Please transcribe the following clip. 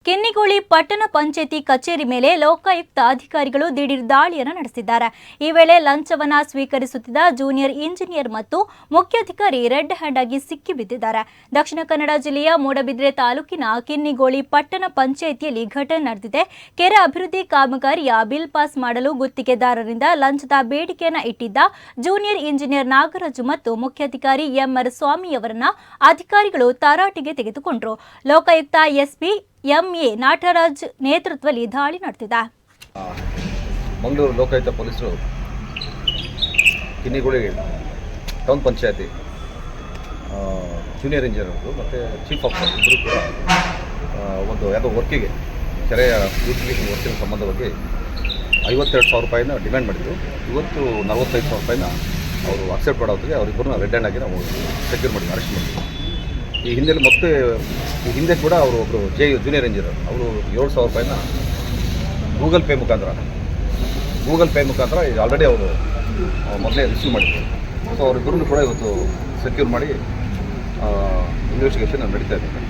ಕಿನ್ನಿಗೋಳಿ ಪಟ್ಟಣ ಪಂಚಾಯಿತಿ ಕಚೇರಿ ಮೇಲೆ ಲೋಕಾಯುಕ್ತ ಅಧಿಕಾರಿಗಳು ದಿಢೀರ್ ದಾಳಿಯನ್ನು ನಡೆಸಿದ್ದಾರೆ. ಈ ವೇಳೆ ಲಂಚವನ್ನ ಸ್ವೀಕರಿಸುತ್ತಿದ್ದ ಜೂನಿಯರ್ ಇಂಜಿನಿಯರ್ ಮತ್ತು ಮುಖ್ಯಾಧಿಕಾರಿ ರೆಡ್ ಹ್ಯಾಂಡ್ ಆಗಿ ಸಿಕ್ಕಿಬಿದ್ದಿದ್ದಾರೆ. ದಕ್ಷಿಣ ಕನ್ನಡ ಜಿಲ್ಲೆಯ ಮೂಡಬಿದ್ರೆ ತಾಲೂಕಿನ ಕಿನ್ನಿಗೋಳಿ ಪಟ್ಟಣ ಪಂಚಾಯಿತಿಯಲ್ಲಿ ಘಟನೆ ನಡೆದಿದೆ. ಕೆರೆ ಅಭಿವೃದ್ಧಿ ಕಾಮಗಾರಿಯ ಬಿಲ್ ಪಾಸ್ ಮಾಡಲು ಗುತ್ತಿಗೆದಾರರಿಂದ ಲಂಚದ ಬೇಡಿಕೆಯನ್ನು ಇಟ್ಟಿದ್ದ ಜೂನಿಯರ್ ಇಂಜಿನಿಯರ್ ನಾಗರಾಜು ಮತ್ತು ಮುಖ್ಯಾಧಿಕಾರಿ ಎಂಆರ್ ಸ್ವಾಮಿಯವರನ್ನ ಅಧಿಕಾರಿಗಳು ತರಾಟೆಗೆ ತೆಗೆದುಕೊಂಡರು. ಲೋಕಾಯುಕ್ತ ಎಸ್ಪಿ ಎಂಎ ನಾಟರಾಜ್ ನೇತೃತ್ವದಲ್ಲಿ ದಾಳಿ ನಡೆದಿದೆ. ಮಂಗಳೂರು ಲೋಕಾಯುಕ್ತ ಪೊಲೀಸರು ಕಿನ್ನಿಗೋಳಿ ಟೌನ್ ಪಂಚಾಯತಿ ಜೂನಿಯರ್ ಇಂಜಿನಿಯರ್ ಮತ್ತು ಚೀಫ್ ಆಫೀಸರ್ ಇಬ್ಬರು ಕೂಡ ಒಂದು ಯಾವುದೋ ವರ್ಕಿಗೆ ಕೆರೆಯ ಯೂಟಿಲಿಟಿ ವರ್ಕಿನ ಸಂಬಂಧವಾಗಿ 52,000 ರೂಪಾಯಿನ ಡಿಮ್ಯಾಂಡ್ ಮಾಡಿದ್ರು. ಇವತ್ತು 45,000 ರೂಪಾಯಿನ ಅವರು ಅಕ್ಸೆಪ್ಟ್ ಮಾಡೋದಕ್ಕೆ ಅವರಿಬ್ಬರನ್ನ ರೆಡ್ ಹ್ಯಾಂಡ್ ಆಗಿ ನಾವು ಸೆಕ್ಯೂರ್ ಮಾಡಿದ್ವಿ, ಅರೆಸ್ಟ್ ಮಾಡಿದ್ವಿ. ಈ ಹಿಂದೆ ಕೂಡ ಅವರು ಒಬ್ಬರು ಜೂನಿಯರ್ ಇಂಜಿನಿಯರ್ ಅವರು 7,000 ರೂಪಾಯಿನ ಗೂಗಲ್ ಪೇ ಮುಖಾಂತರ ಇದು ಆಲ್ರೆಡಿ ಅವರು ಮೊದಲೇ ರಿಸೀವ್ ಮಾಡಿದ್ರು. ಸೊ ಅವರಿಬ್ಬರನ್ನು ಕೂಡ ಇವತ್ತು ಸೆಕ್ಯೂರ್ ಮಾಡಿ ಇನ್ವೆಸ್ಟಿಗೇಷನ್ ನಡೀತಾ ಇದೆ.